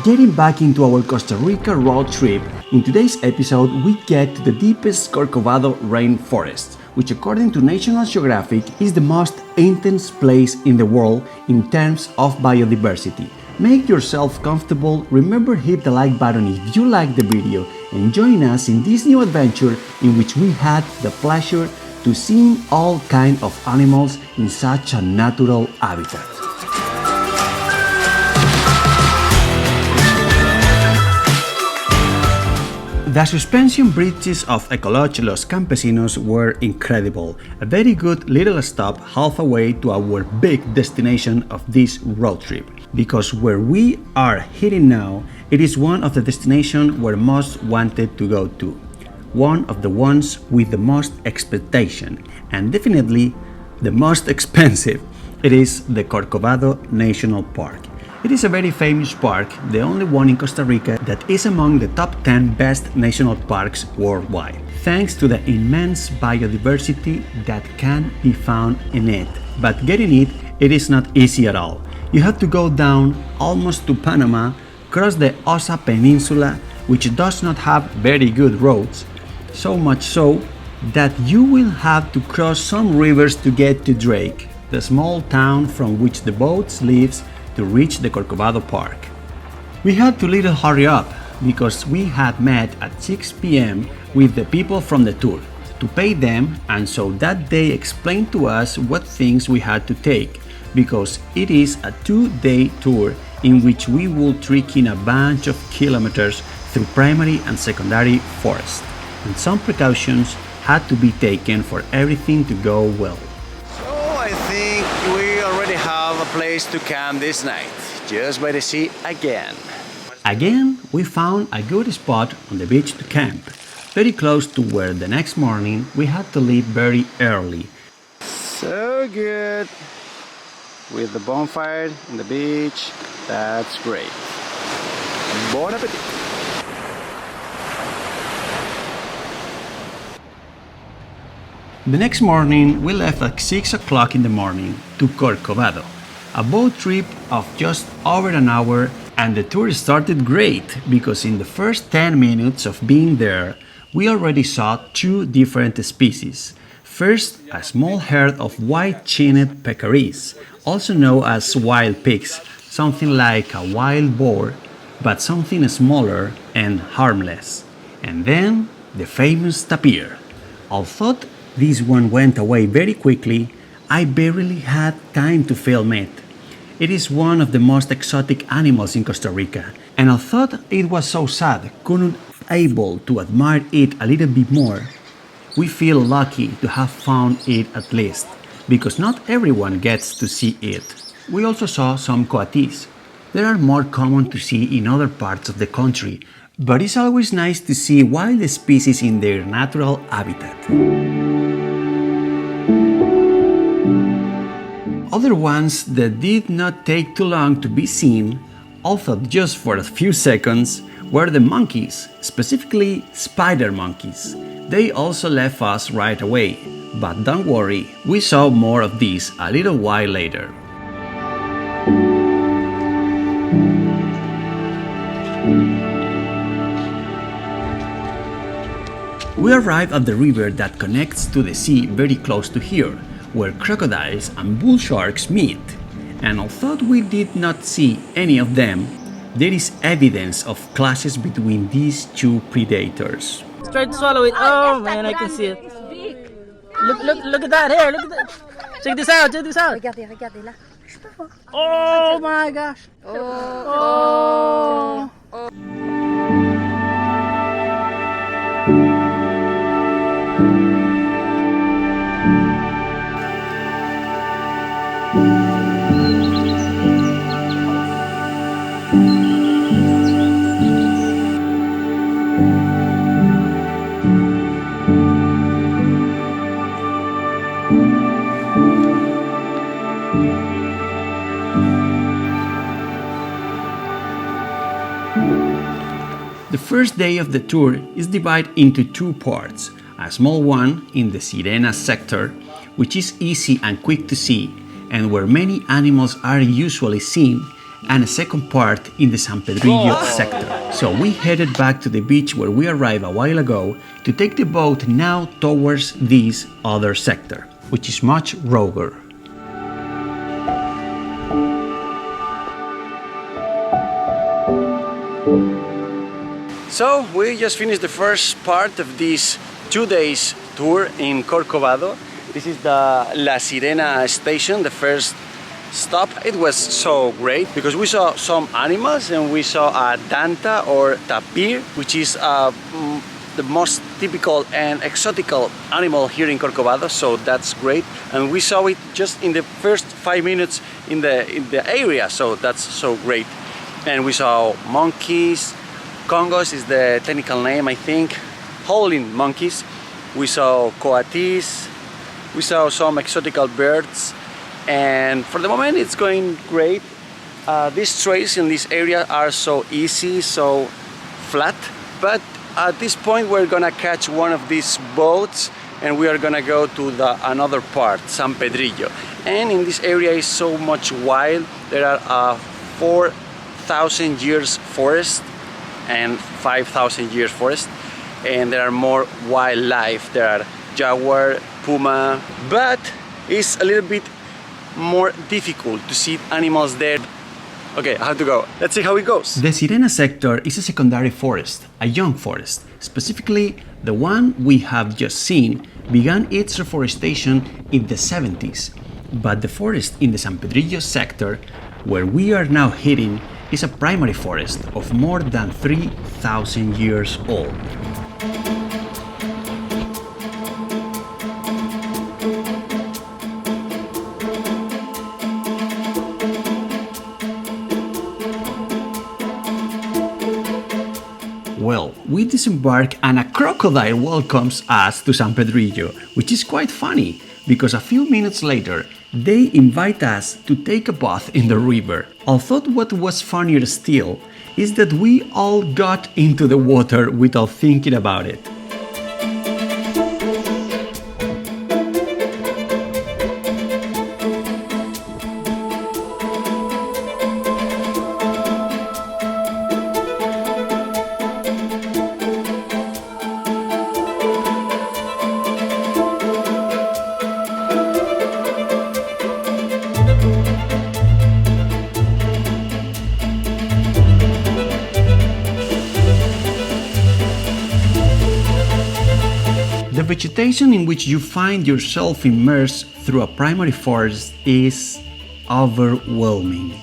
Getting back into our Costa Rica road trip, in today's episode we get to the deepest Corcovado rainforest, which according to National Geographic is the most intense place in the world in terms of biodiversity. Make yourself comfortable, remember hit the like button if you like the video, and join us in this new adventure in which we had the pleasure to see all kinds of animals in such a natural habitat. The suspension bridges of Ecolodge Los Campesinos were incredible, a very good little stop halfway to our big destination of this road trip, because where we are heading now, it is one of the destinations we're most wanted to go to, one of the ones with the most expectation, and definitely the most expensive. It is the Corcovado National Park. It is a very famous park, the only one in Costa Rica that is among the top 10 best national parks worldwide, thanks to the immense biodiversity that can be found in it. But getting it is not easy at all. You have to go down almost to Panama, cross the Osa Peninsula, which does not have very good roads, so much so that you will have to cross some rivers to get to Drake, the small town from which the boats leave to reach the Corcovado Park. We had to little hurry up because we had met at 6 p.m. with the people from the tour to pay them, and so that they explained to us what things we had to take, because it is a 2-day tour in which we will trek in a bunch of kilometers through primary and secondary forest, and some precautions had to be taken for everything to go well. I think we already have a place to camp this night, just by the sea again. Again, we found a good spot on the beach to camp, very close to where the next morning we had to leave very early. So good. With the bonfire on the beach, that's great. Bon appetit! The next morning, we left at 6 o'clock in the morning to Corcovado, a boat trip of just over an hour, and the tour started great because in the first 10 minutes of being there, we already saw 2 different species. First, a small herd of white-chinned peccaries, also known as wild pigs, something like a wild boar, but something smaller and harmless. And then, the famous tapir. Although this one went away very quickly, I barely had time to film it. It is one of the most exotic animals in Costa Rica, and although it was so sad couldn't able to admire it a little bit more, we feel lucky to have found it at least, because not everyone gets to see it. We also saw some coatis. They are more common to see in other parts of the country, but it's always nice to see wild species in their natural habitat. Other ones that did not take too long to be seen, although just for a few seconds, were the monkeys, specifically spider monkeys. They also left us right away, but don't worry, we saw more of these a little while later. We arrived at the river that connects to the sea very close to here, where crocodiles and bull sharks meet, and although we did not see any of them, there is evidence of clashes between these 2 predators. Try to swallow it. Oh man, I can see it. Look at that hair. Look at that. Check this out. Regardez là. Oh my gosh. Oh. The first day of the tour is divided into 2 parts, a small one in the Sirena sector, which is easy and quick to see, and where many animals are usually seen, and a second part in the San Pedrillo sector. So we headed back to the beach where we arrived a while ago to take the boat now towards this other sector, which is much rugged. So we just finished the first part of this 2 days tour in Corcovado. This is the La Sirena station, the first stop. It was so great because we saw some animals and we saw a danta or tapir, which is the most typical and exotical animal here in Corcovado, so that's great. And we saw it just in the first 5 minutes in the area, so that's so great. And we saw monkeys. Congos is the technical name, I think. Howling monkeys. We saw coatis. We saw some exotical birds. And for the moment it's going great. These trails in this area are so easy, so flat. But at this point we're gonna catch one of these boats and we are gonna go to another part, San Pedrillo. And in this area is so much wild. There are 4,000 years forest and 5,000 years forest, and there are more wildlife. There are jaguar, puma, but it's a little bit more difficult to see animals there. Okay, I have to go. Let's see how it goes. The Sirena sector is a secondary forest, a young forest. Specifically, the one we have just seen began its reforestation in the 70s, but the forest in the San Pedrillo sector, where we are now heading, is a primary forest of more than 3,000 years old. Well, we disembark and a crocodile welcomes us to San Pedrillo, which is quite funny because a few minutes later they invite us to take a bath in the river. Although what was funnier still is that we all got into the water without thinking about it. The vegetation in which you find yourself immersed through a primary forest is overwhelming.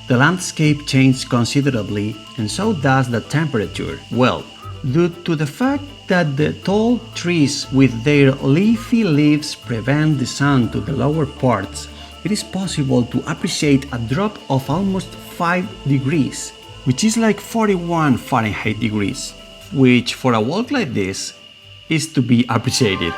The landscape changes considerably, and so does the temperature. Well, due to the fact that the tall trees with their leafy leaves prevent the sun to the lower parts, it is possible to appreciate a drop of almost 5 degrees, which is like 41 Fahrenheit degrees, which for a walk like this is to be appreciated.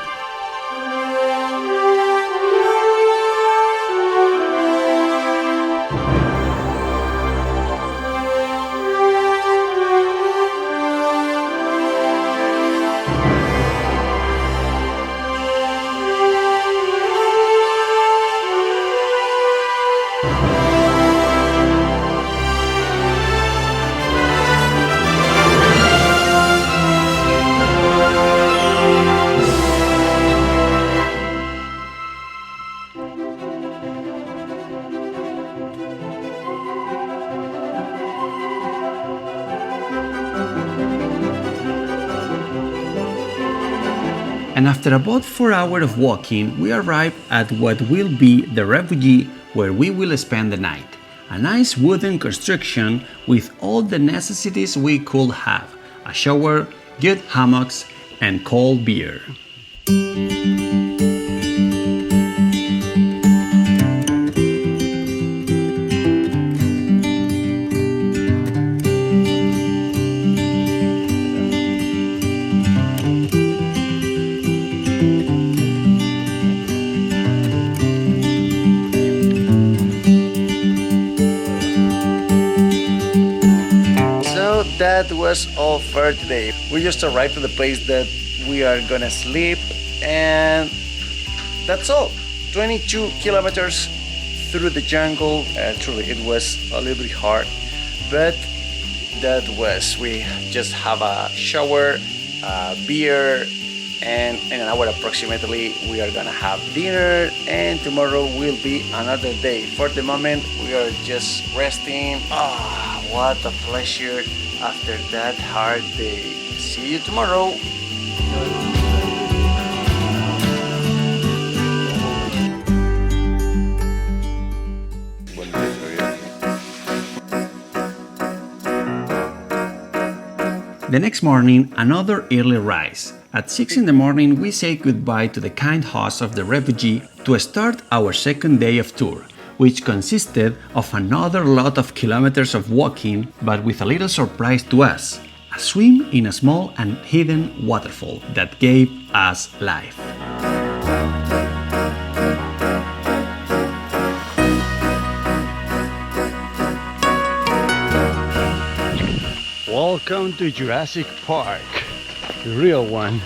And after about 4 hours of walking, we arrive at what will be the refuge where we will spend the night. A nice wooden construction with all the necessities we could have: a shower, good hammocks, and cold beer. That was all for today. We just arrived to the place that we are gonna sleep, and that's all. 22 kilometers through the jungle. Truly, it was a little bit hard, but we just have a shower, beer, and in an hour approximately we are gonna have dinner, and tomorrow will be another day. For the moment we are just resting. What a pleasure after that hard day. See you tomorrow. The next morning, another early rise. At 6 in the morning, we say goodbye to the kind host of the refugee to start our second day of tour, which consisted of another lot of kilometers of walking, but with a little surprise to us, a swim in a small and hidden waterfall that gave us life. Welcome to Jurassic Park, the real one.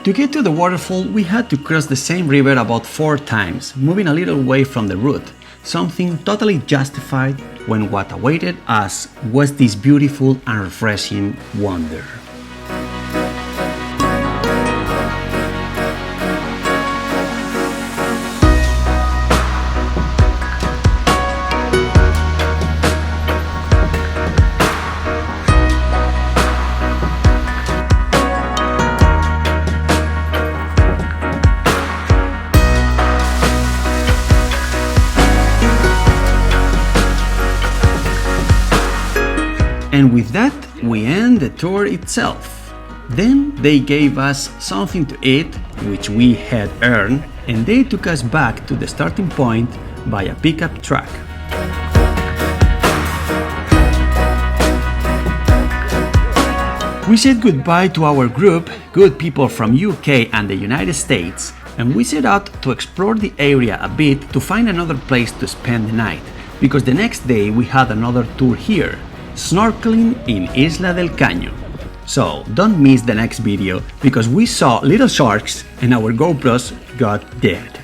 To get to the waterfall, we had to cross the same river about 4 times, moving a little away from the route, something totally justified when what awaited us was this beautiful and refreshing wonder. And with that, we end the tour itself. Then they gave us something to eat, which we had earned, and they took us back to the starting point by a pickup truck. We said goodbye to our group, good people from UK and the United States, and we set out to explore the area a bit to find another place to spend the night, because the next day we had another tour here, snorkeling in Isla del Caño. So don't miss the next video because we saw little sharks and our GoPros got dead.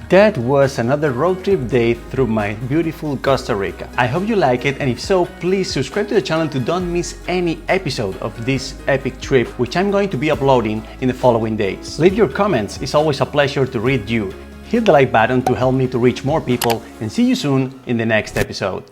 That was another road trip day through my beautiful Costa Rica. I hope you like it, and if so, please subscribe to the channel to don't miss any episode of this epic trip, which I'm going to be uploading in the following days. Leave your comments, it's always a pleasure to read you. Hit the like button to help me to reach more people, and see you soon in the next episode.